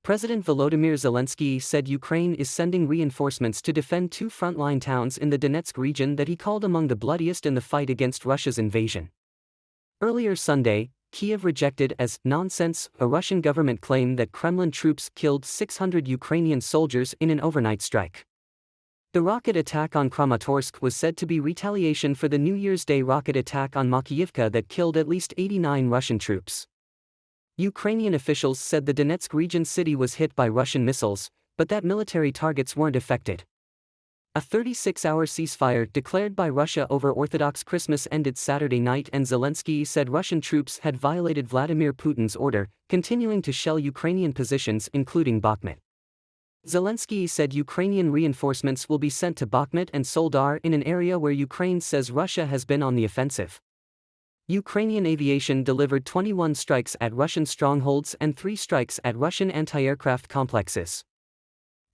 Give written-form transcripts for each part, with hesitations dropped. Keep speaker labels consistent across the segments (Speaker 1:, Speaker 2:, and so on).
Speaker 1: President Volodymyr Zelensky said Ukraine is sending reinforcements to defend two frontline towns in the Donetsk region that he called among the bloodiest in the fight against Russia's invasion. Earlier Sunday, Kyiv rejected as nonsense a Russian government claim that Kremlin troops killed 600 Ukrainian soldiers in an overnight strike. The rocket attack on Kramatorsk was said to be retaliation for the New Year's Day rocket attack on Makiyivka that killed at least 89 Russian troops. Ukrainian officials said the Donetsk region city was hit by Russian missiles, but that military targets weren't affected. A 36-hour ceasefire declared by Russia over Orthodox Christmas ended Saturday night, and Zelensky said Russian troops had violated Vladimir Putin's order, continuing to shell Ukrainian positions including Bakhmut. Zelensky said Ukrainian reinforcements will be sent to Bakhmut and Soledar in an area where Ukraine says Russia has been on the offensive. Ukrainian aviation delivered 21 strikes at Russian strongholds and 3 strikes at Russian anti-aircraft complexes.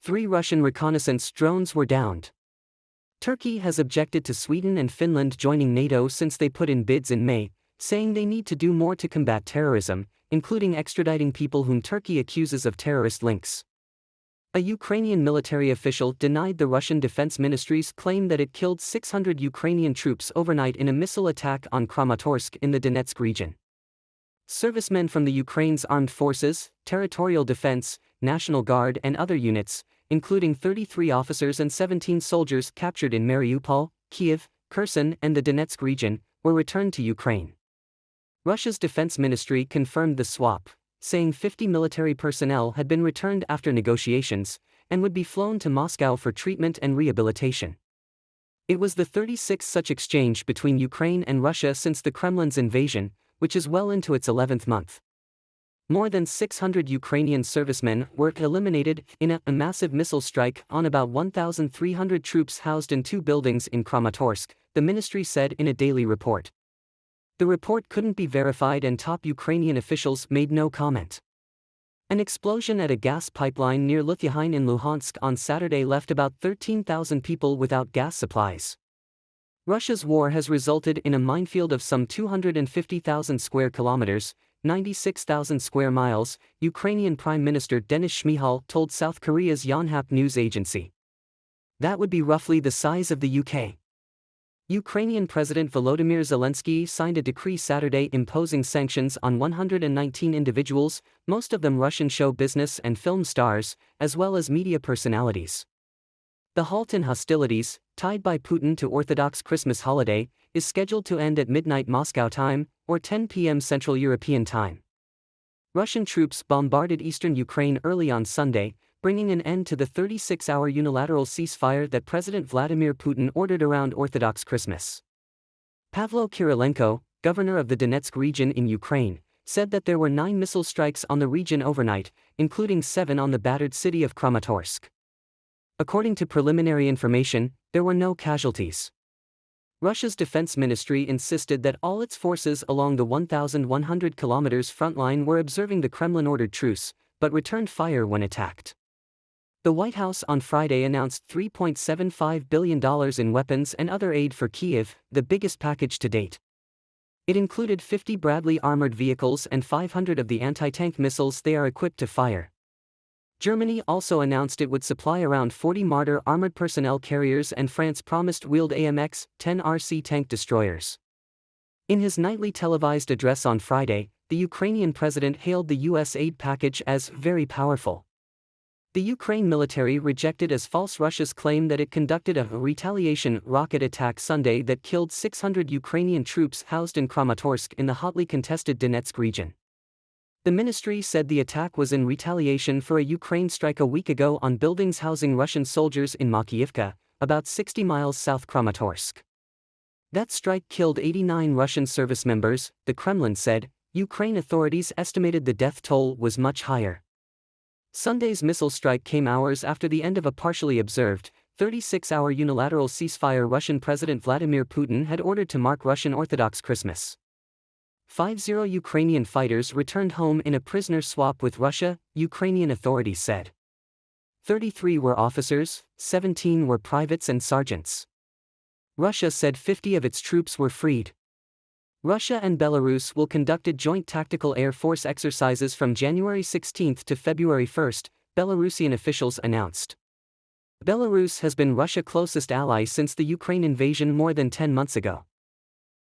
Speaker 1: 3 Russian reconnaissance drones were downed. Turkey has objected to Sweden and Finland joining NATO since they put in bids in May, saying they need to do more to combat terrorism, including extraditing people whom Turkey accuses of terrorist links. A Ukrainian military official denied the Russian Defense Ministry's claim that it killed 600 Ukrainian troops overnight in a missile attack on Kramatorsk in the Donetsk region. Servicemen from the Ukraine's armed forces, territorial defense, National Guard and other units, including 33 officers and 17 soldiers captured in Mariupol, Kyiv, Kherson and the Donetsk region, were returned to Ukraine. Russia's defense ministry confirmed the swap, saying 50 military personnel had been returned after negotiations, and would be flown to Moscow for treatment and rehabilitation. It was the 36th such exchange between Ukraine and Russia since the Kremlin's invasion, which is well into its 11th month. More than 600 Ukrainian servicemen were eliminated in a massive missile strike on about 1,300 troops housed in 2 buildings in Kramatorsk, the ministry said in a daily report. The report couldn't be verified and top Ukrainian officials made no comment. An explosion at a gas pipeline near Lutyahyn in Luhansk on Saturday left about 13,000 people without gas supplies. Russia's war has resulted in a minefield of some 250,000 square kilometers, 96,000 square miles, Ukrainian Prime Minister Denis Shmyhal told South Korea's Yonhap news agency. That would be roughly the size of the UK. Ukrainian President Volodymyr Zelensky signed a decree Saturday imposing sanctions on 119 individuals, most of them Russian show business and film stars, as well as media personalities. The halt in hostilities, tied by Putin to Orthodox Christmas holiday, is scheduled to end at midnight Moscow time, or 10 p.m. Central European time. Russian troops bombarded eastern Ukraine early on Sunday, bringing an end to the 36-hour unilateral ceasefire that President Vladimir Putin ordered around Orthodox Christmas. Pavlo Kyrylenko, governor of the Donetsk region in Ukraine, said that there were 9 missile strikes on the region overnight, including 7 on the battered city of Kramatorsk. According to preliminary information, there were no casualties. Russia's defense ministry insisted that all its forces along the 1,100 kilometers front line were observing the Kremlin-ordered truce, but returned fire when attacked. The White House on Friday announced $3.75 billion in weapons and other aid for Kyiv, the biggest package to date. It included 50 Bradley armored vehicles and 500 of the anti-tank missiles they are equipped to fire. Germany also announced it would supply around 40 Marder armored personnel carriers, and France promised wheeled AMX-10 RC tank destroyers. In his nightly televised address on Friday, the Ukrainian president hailed the U.S. aid package as very powerful. The Ukraine military rejected as false Russia's claim that it conducted a retaliation rocket attack Sunday that killed 600 Ukrainian troops housed in Kramatorsk in the hotly contested Donetsk region. The ministry said the attack was in retaliation for a Ukraine strike a week ago on buildings housing Russian soldiers in Makiyivka, about 60 miles south Kramatorsk. That strike killed 89 Russian service members, the Kremlin said. Ukraine authorities estimated the death toll was much higher. Sunday's missile strike came hours after the end of a partially observed, 36-hour unilateral ceasefire Russian President Vladimir Putin had ordered to mark Russian Orthodox Christmas. 50 Ukrainian fighters returned home in a prisoner swap with Russia, Ukrainian authorities said. 33 were officers, 17 were privates and sergeants. Russia said 50 of its troops were freed. Russia and Belarus will conduct joint tactical air force exercises from January 16 to February 1, Belarusian officials announced. Belarus has been Russia's closest ally since the Ukraine invasion more than 10 months ago.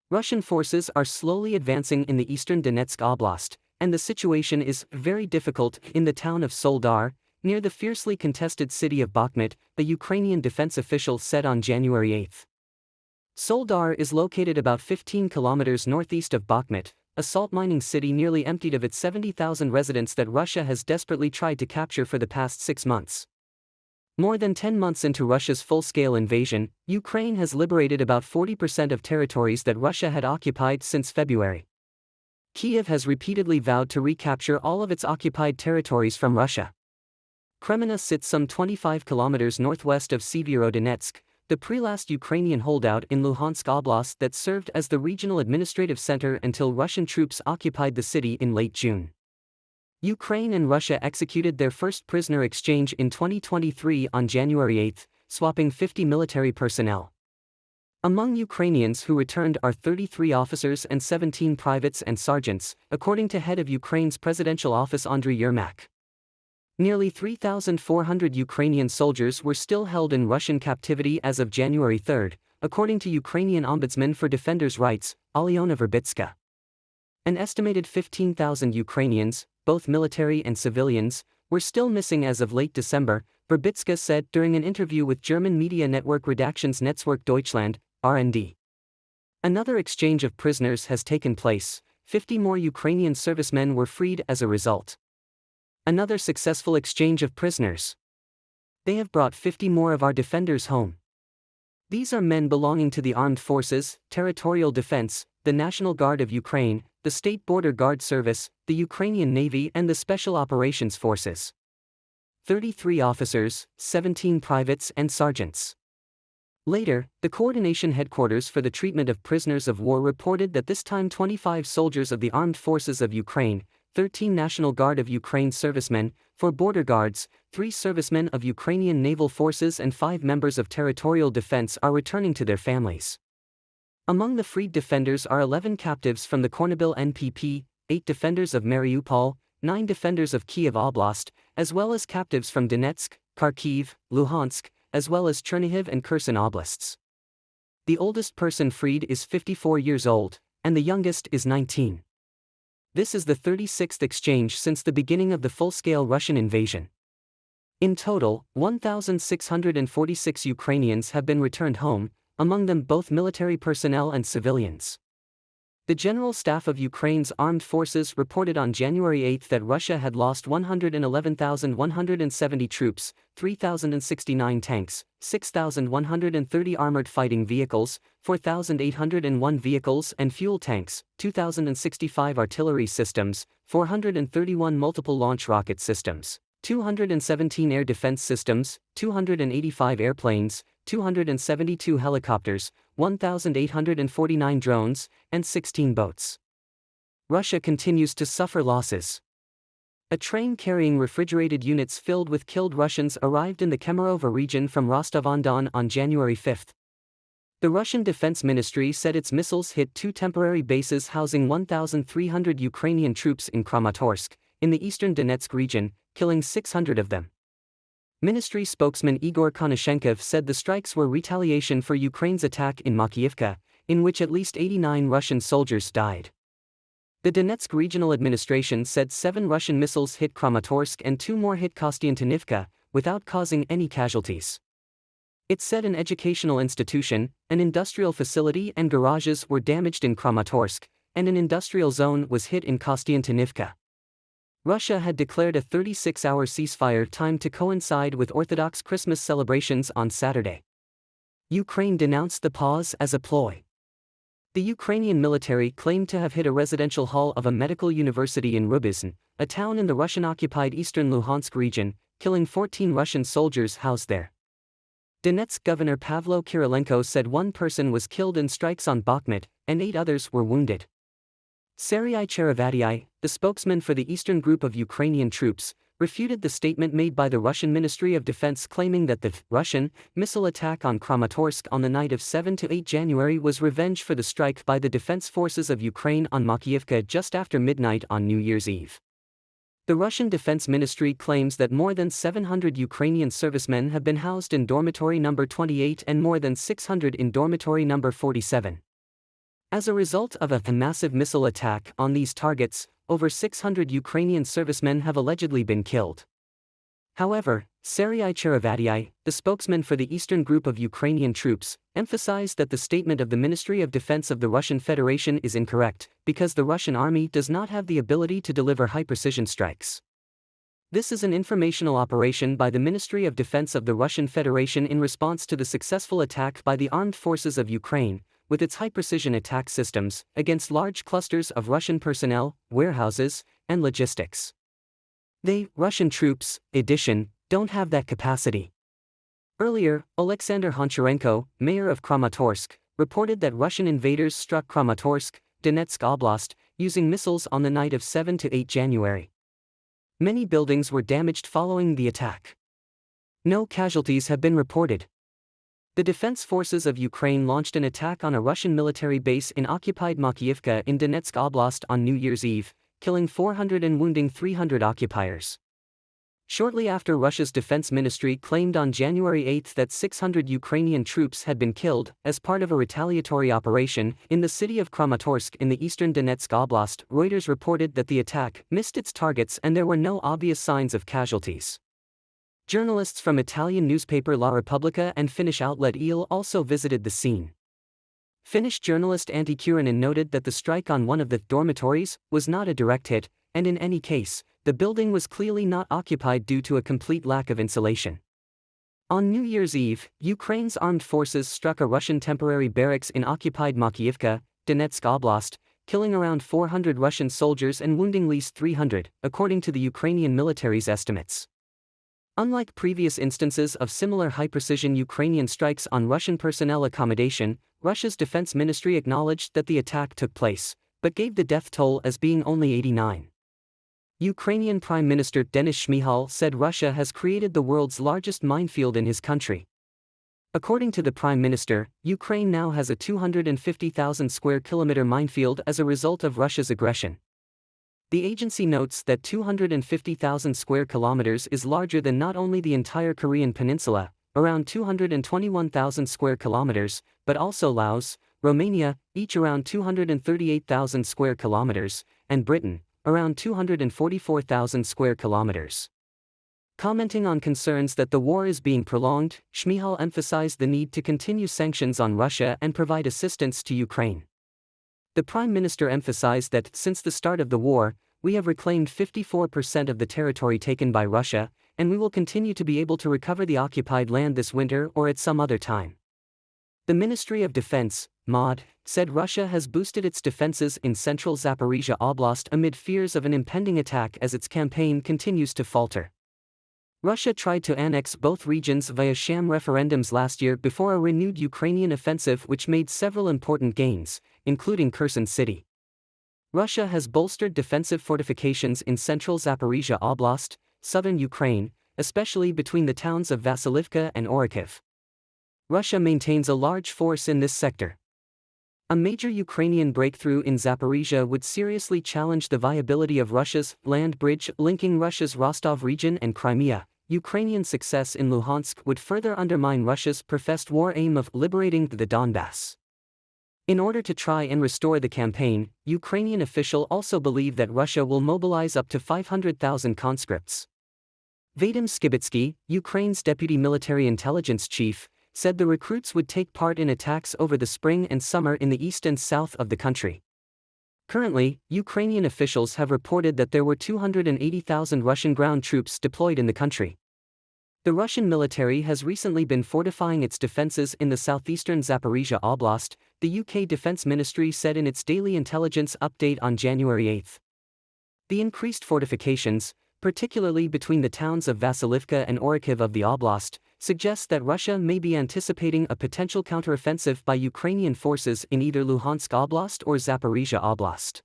Speaker 1: Russian forces are slowly advancing in the eastern Donetsk Oblast, and the situation is very difficult in the town of Soledar, near the fiercely contested city of Bakhmut, a Ukrainian defense official said on January 8. Soledar is located about 15 kilometers northeast of Bakhmut, a salt mining city nearly emptied of its 70,000 residents that Russia has desperately tried to capture for the past 6 months. More than 10 months into Russia's full-scale invasion, Ukraine has liberated about 40% of territories that Russia had occupied since February. Kyiv has repeatedly vowed to recapture all of its occupied territories from Russia. Kreminna sits some 25 kilometers northwest of Severodonetsk, the pre-last Ukrainian holdout in Luhansk Oblast that served as the regional administrative center until Russian troops occupied the city in late June. Ukraine and Russia executed their first prisoner exchange in 2023 on January 8, swapping 50 military personnel. Among Ukrainians who returned are 33 officers and 17 privates and sergeants, according to head of Ukraine's presidential office Andriy Yermak. Nearly 3,400 Ukrainian soldiers were still held in Russian captivity as of January 3, according to Ukrainian Ombudsman for Defenders' Rights, Alyona Verbitska. An estimated 15,000 Ukrainians, both military and civilians, were still missing as of late December, Verbitska said during an interview with German media network Redaktionsnetzwerk Deutschland, RND. Another exchange of prisoners has taken place, 50 more Ukrainian servicemen were freed as a result. Another successful exchange of prisoners. They have brought 50 more of our defenders home. These are men belonging to the armed forces, territorial defense, the National Guard of Ukraine, the State Border Guard Service, the Ukrainian Navy and the Special Operations Forces. 33 officers, 17 privates and sergeants. Later, the Coordination Headquarters for the Treatment of Prisoners of War reported that this time 25 soldiers of the Armed Forces of Ukraine, 13 National Guard of Ukraine servicemen, 4 border guards, 3 servicemen of Ukrainian naval forces and 5 members of territorial defense are returning to their families. Among the freed defenders are 11 captives from the Kornybil NPP, 8 defenders of Mariupol, 9 defenders of Kyiv Oblast, as well as captives from Donetsk, Kharkiv, Luhansk, as well as Chernihiv and Kherson Oblasts. The oldest person freed is 54 years old, and the youngest is 19. This is the 36th exchange since the beginning of the full-scale Russian invasion. In total, 1,646 Ukrainians have been returned home, among them both military personnel and civilians. The General Staff of Ukraine's Armed Forces reported on January 8 that Russia had lost 111,170 troops, 3,069 tanks, 6,130 armored fighting vehicles, 4,801 vehicles and fuel tanks, 2,065 artillery systems, 431 multiple launch rocket systems, 217 air defense systems, 285 airplanes, 272 helicopters, 1,849 drones, and 16 boats. Russia continues to suffer losses. A train carrying refrigerated units filled with killed Russians arrived in the Kemerovo region from Rostov-on-Don on January 5. The Russian Defense Ministry said its missiles hit 2 temporary bases housing 1,300 Ukrainian troops in Kramatorsk, in the eastern Donetsk region, killing 600 of them. Ministry spokesman Igor Konashenkov said the strikes were retaliation for Ukraine's attack in Makiivka, in which at least 89 Russian soldiers died. The Donetsk Regional Administration said 7 Russian missiles hit Kramatorsk and 2 more hit Kostiantynivka, without causing any casualties. It said an educational institution, an industrial facility and garages were damaged in Kramatorsk, and an industrial zone was hit in Kostiantynivka. Russia had declared a 36-hour ceasefire timed to coincide with Orthodox Christmas celebrations on Saturday. Ukraine denounced the pause as a ploy. The Ukrainian military claimed to have hit a residential hall of a medical university in Rubizn, a town in the Russian-occupied eastern Luhansk region, killing 14 Russian soldiers housed there. Donetsk Governor Pavlo Kirilenko said 1 person was killed in strikes on Bakhmut, and 8 others were wounded. Serhiy Cherevatiy, the spokesman for the eastern group of Ukrainian troops, refuted the statement made by the Russian Ministry of Defense claiming that the Russian missile attack on Kramatorsk on the night of 7 to 8 January was revenge for the strike by the defense forces of Ukraine on Makiivka just after midnight on New Year's Eve. The Russian Defense Ministry claims that more than 700 Ukrainian servicemen have been housed in dormitory number 28 and more than 600 in dormitory number 47. As a result of a massive missile attack on these targets, over 600 Ukrainian servicemen have allegedly been killed. However, Serhiy Cherevatiy, the spokesman for the Eastern Group of Ukrainian troops, emphasized that the statement of the Ministry of Defense of the Russian Federation is incorrect, because the Russian army does not have the ability to deliver high-precision strikes. This is an informational operation by the Ministry of Defense of the Russian Federation in response to the successful attack by the armed forces of Ukraine, with its high-precision attack systems, against large clusters of Russian personnel, warehouses, and logistics. Russian troops, don't have that capacity. Earlier, Alexander Honcharenko, mayor of Kramatorsk, reported that Russian invaders struck Kramatorsk, Donetsk Oblast, using missiles on the night of 7 to 8 January. Many buildings were damaged following the attack. No casualties have been reported. The defense forces of Ukraine launched an attack on a Russian military base in occupied Makiivka in Donetsk Oblast on New Year's Eve, killing 400 and wounding 300 occupiers. Shortly after, Russia's defense ministry claimed on January 8 that 600 Ukrainian troops had been killed as part of a retaliatory operation in the city of Kramatorsk in the eastern Donetsk Oblast. Reuters reported that the attack missed its targets and there were no obvious signs of casualties. Journalists from Italian newspaper La Repubblica and Finnish outlet Il also visited the scene. Finnish journalist Antti Kurinen noted that the strike on one of the dormitories was not a direct hit, and in any case, the building was clearly not occupied due to a complete lack of insulation. On New Year's Eve, Ukraine's armed forces struck a Russian temporary barracks in occupied Makiivka, Donetsk Oblast, killing around 400 Russian soldiers and wounding at least 300, according to the Ukrainian military's estimates. Unlike previous instances of similar high-precision Ukrainian strikes on Russian personnel accommodation, Russia's defense ministry acknowledged that the attack took place, but gave the death toll as being only 89. Ukrainian Prime Minister Denis Shmyhal said Russia has created the world's largest minefield in his country. According to the Prime Minister, Ukraine now has a 250,000 square kilometer minefield as a result of Russia's aggression. The agency notes that 250,000 square kilometers is larger than not only the entire Korean peninsula, around 221,000 square kilometers, but also Laos, Romania, each around 238,000 square kilometers, and Britain, around 244,000 square kilometers. Commenting on concerns that the war is being prolonged, Shmyhal emphasized the need to continue sanctions on Russia and provide assistance to Ukraine. The Prime Minister emphasized that, since the start of the war, we have reclaimed 54% of the territory taken by Russia, and we will continue to be able to recover the occupied land this winter or at some other time. The Ministry of Defense, MOD, said Russia has boosted its defenses in central Zaporizhia Oblast amid fears of an impending attack as its campaign continues to falter. Russia tried to annex both regions via sham referendums last year before a renewed Ukrainian offensive which made several important gains, including Kherson City. Russia has bolstered defensive fortifications in central Zaporizhia Oblast, southern Ukraine, especially between the towns of Vasilivka and Orikhiv. Russia maintains a large force in this sector. A major Ukrainian breakthrough in Zaporizhia would seriously challenge the viability of Russia's land bridge linking Russia's Rostov region and Crimea. Ukrainian success in Luhansk would further undermine Russia's professed war aim of liberating the Donbass. In order to try and restore the campaign, Ukrainian officials also believe that Russia will mobilize up to 500,000 conscripts. Vadim Skibitsky, Ukraine's deputy military intelligence chief, said the recruits would take part in attacks over the spring and summer in the east and south of the country. Currently, Ukrainian officials have reported that there were 280,000 Russian ground troops deployed in the country. The Russian military has recently been fortifying its defenses in the southeastern Zaporizhia Oblast, the UK Defence Ministry said in its daily intelligence update on January 8. The increased fortifications, particularly between the towns of Vasilivka and Orikhiv of the oblast, suggests that Russia may be anticipating a potential counteroffensive by Ukrainian forces in either Luhansk Oblast or Zaporizhia Oblast.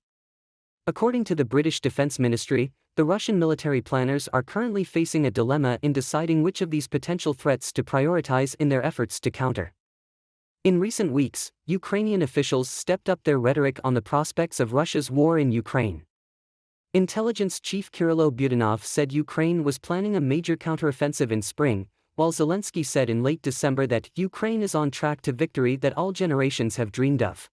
Speaker 1: According to the British Defence Ministry, the Russian military planners are currently facing a dilemma in deciding which of these potential threats to prioritize in their efforts to counter. In recent weeks, Ukrainian officials stepped up their rhetoric on the prospects of Russia's war in Ukraine. Intelligence chief Kirilo Budanov said Ukraine was planning a major counteroffensive in spring, while Zelensky said in late December that Ukraine is on track to victory that all generations have dreamed of.